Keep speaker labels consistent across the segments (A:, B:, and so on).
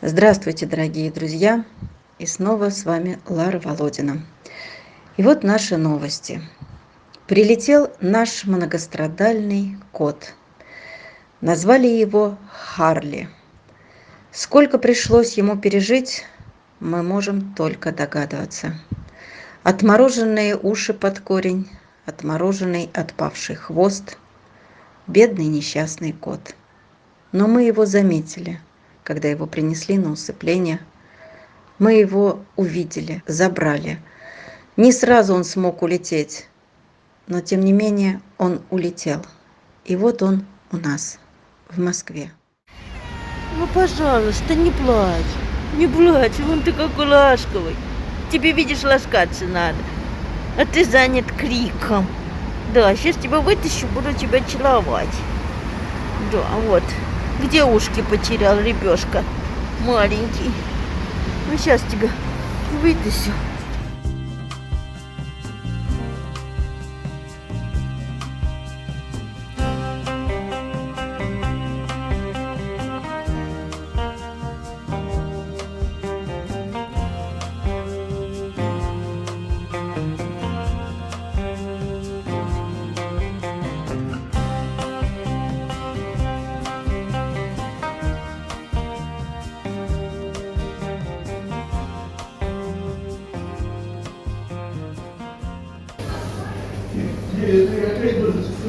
A: Здравствуйте, дорогие друзья! И снова с вами Лара Володина. И вот наши новости. Прилетел наш многострадальный кот. Назвали его Харли. Сколько пришлось ему пережить, мы можем только догадываться. Отмороженные уши под корень, отмороженный отпавший хвост. Бедный несчастный кот. Но мы его заметили, когда его принесли на усыпление. Мы его увидели, забрали. Не сразу он смог улететь, но тем не менее он улетел. И вот он у нас, в Москве.
B: Ну, пожалуйста, не плачь. Не плачь, вон ты какой ласковый. Тебе, видишь, ласкаться надо. А ты занят криком. Да, сейчас тебя вытащу, буду тебя целовать. Да, вот. Где ушки потерял ребёшка? Маленький. Ну, сейчас тебя вытащу.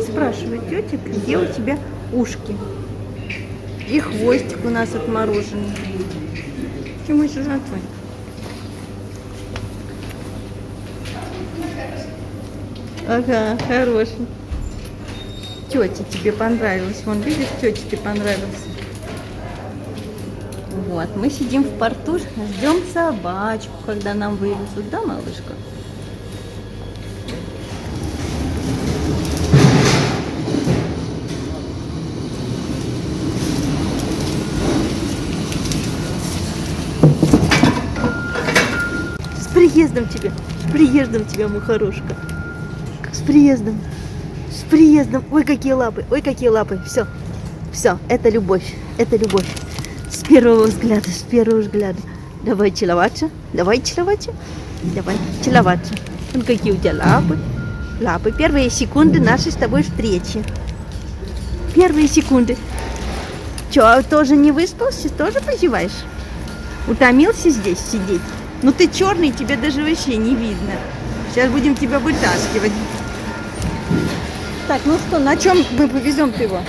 B: Спрашивает тетя, где у тебя ушки. И хвостик у нас отмороженный. И мой животой. Ага, хороший. Тете тебе понравилось. Вон, видишь, тете ты понравился. Вот, мы сидим в порту, ждем собачку, когда нам вывезут, да, малышка? С приездом тебя, мухорушка. С приездом. С приездом. Ой, какие лапы, ой, какие лапы. Все, это любовь, это любовь. С первого взгляда. Давай целоваться, давай целоваться. Вон какие у тебя лапы. Первые секунды нашей с тобой встречи. Первые секунды. Че, тоже не выспался? Тоже позеваешь? Утомился здесь сидеть? Ну ты черный, тебе даже вообще не видно. Сейчас будем тебя вытаскивать. Так, ну что, на чем мы повезем-то его?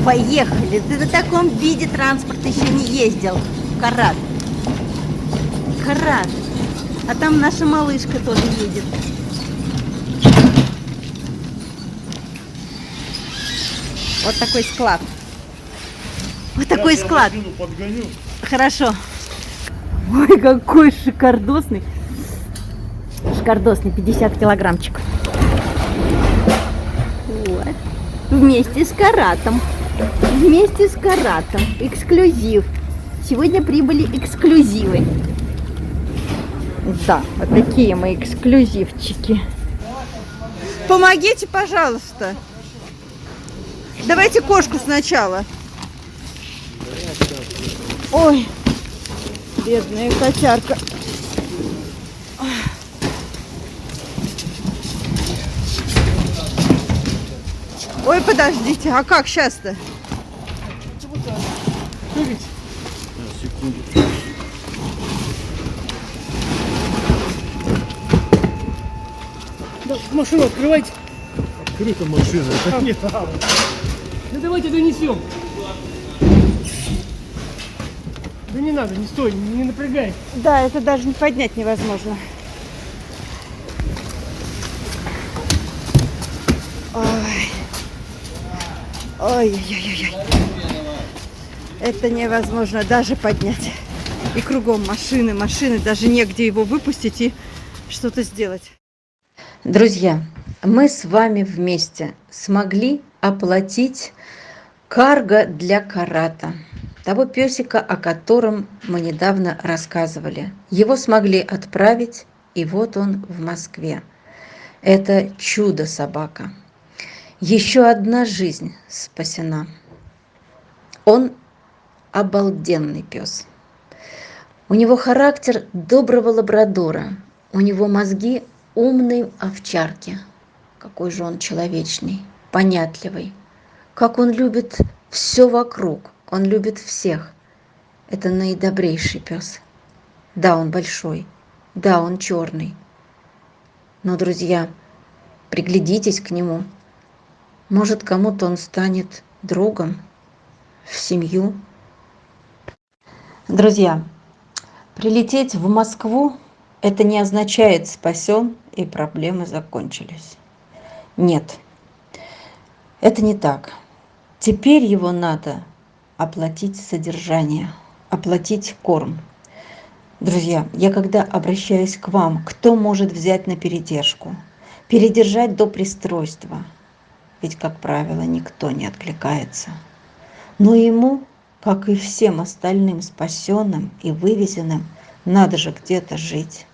B: Поехали. Ты на таком виде транспорта еще не ездил. Карат. А там наша малышка тоже едет. Вот такой склад.
C: Подгоню.
B: Хорошо. Ой, какой шикардосный. 50 килограммчик. Вот. Вместе с каратом. Эксклюзив. Сегодня прибыли эксклюзивы. Да, вот такие мы эксклюзивчики. Помогите, пожалуйста. Давайте кошку сначала. Ой, бедная котярка. Ой, подождите, а как сейчас-то?
C: Секунду.
D: Да, машину открывайте.
C: Открыта машина. Это не там.
D: Да давайте донесем. Да не надо, не стой, не напрягай.
B: Да, это даже не поднять невозможно. Ой. Это невозможно даже поднять. И кругом машины, даже негде его выпустить и что-то сделать.
A: Друзья, мы с вами вместе смогли оплатить карго для карата. того песика, о котором мы недавно рассказывали. Его смогли отправить, и вот он в Москве. Это чудо-собака. Еще одна жизнь спасена. Он обалденный пес. У него характер доброго лабрадора. У него мозги умной овчарки. Какой же он человечный, понятливый. Как он любит все вокруг. Он любит всех. Это наидобрейший пес. Да, он большой. Да, он черный. Но, друзья, приглядитесь к нему. Может, кому-то он станет другом, в семью. Друзья, прилететь в Москву – это не означает спасен и проблемы закончились. Нет, это не так. Теперь его надо оплатить содержание, оплатить корм. Друзья, я когда обращаюсь к вам, кто может взять на передержку, передержать до пристройства? Ведь, как правило, никто не откликается. Но ему, как и всем остальным спасенным и вывезенным, надо же где-то жить.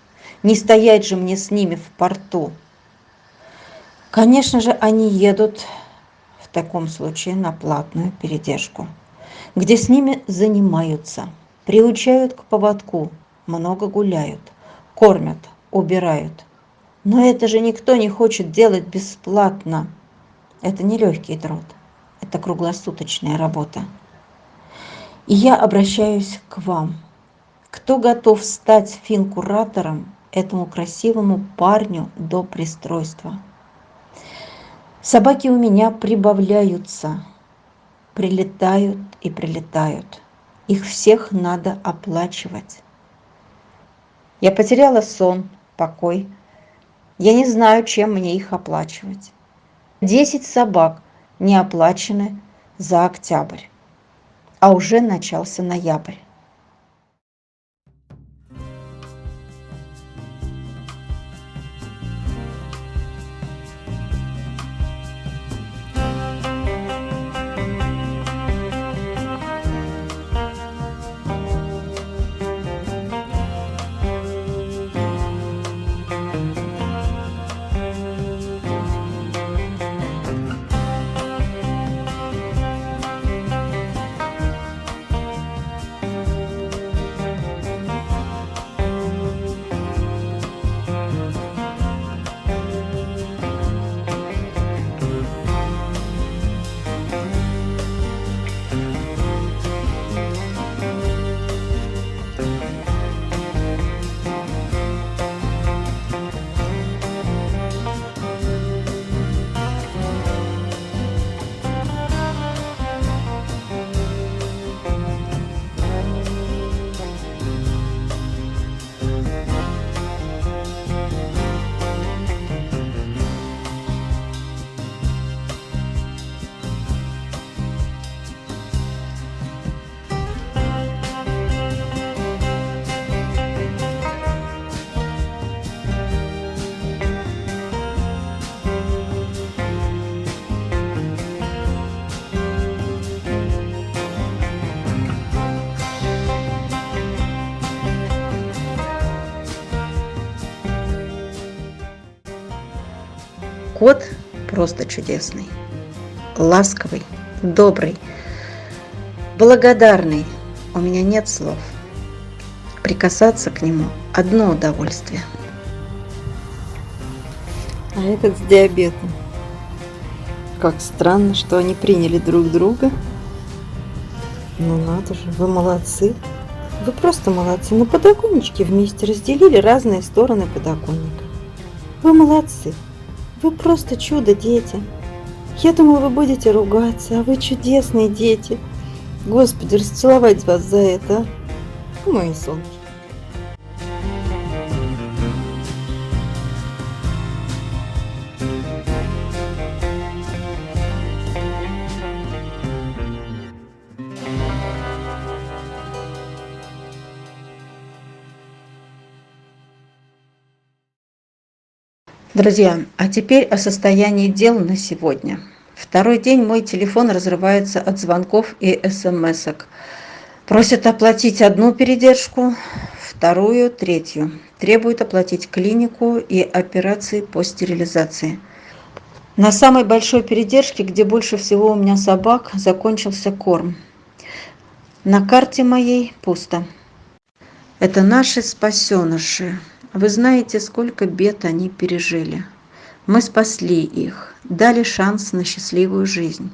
A: Не стоять же мне с ними в порту. Конечно же, они едут в таком случае на платную передержку, где с ними занимаются, приучают к поводку, много гуляют, кормят, убирают. Но это же никто не хочет делать бесплатно. Это не легкий труд, это круглосуточная работа. И я обращаюсь к вам. Кто готов стать финкуратором этому красивому парню до пристройства? Собаки у меня прибавляются, прилетают и прилетают. Их всех надо оплачивать. Я потеряла сон, покой. Я не знаю, чем мне их оплачивать. 10 собак не оплачены за октябрь, а уже начался ноябрь. Кот просто чудесный, ласковый, добрый, благодарный. У меня нет слов. Прикасаться к нему – одно удовольствие. А этот с диабетом. Как странно, что они приняли друг друга. Ну надо же, вы молодцы. Вы просто молодцы. На подоконничке вместе разделили разные стороны подоконника. Вы молодцы. Вы просто чудо, дети. Я думала, вы будете ругаться, а вы чудесные дети. Господи, расцеловать вас за это, а? Мои солнышки. Друзья, а теперь о состоянии дел на сегодня. Второй день мой телефон разрывается от звонков и смс-ок. Просят оплатить одну передержку, вторую, третью. Требуют оплатить клинику и операции по стерилизации. На самой большой передержке, где больше всего у меня собак, закончился корм. На карте моей пусто. Это наши спасеныши. Вы знаете, сколько бед они пережили. Мы спасли их, дали шанс на счастливую жизнь.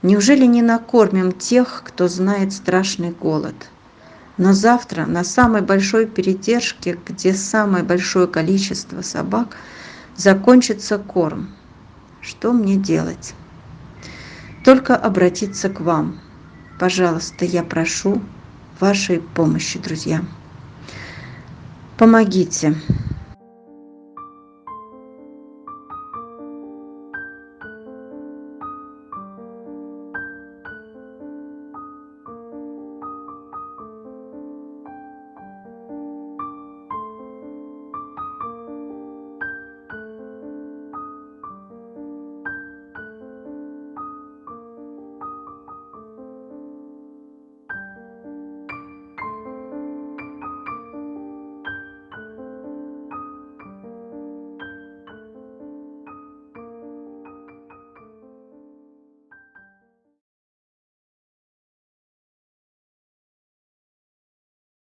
A: Неужели не накормим тех, кто знает страшный голод? Но завтра на самой большой передержке, где самое большое количество собак, закончится корм. Что мне делать? Только обратиться к вам. Пожалуйста, я прошу вашей помощи, друзья. Помогите.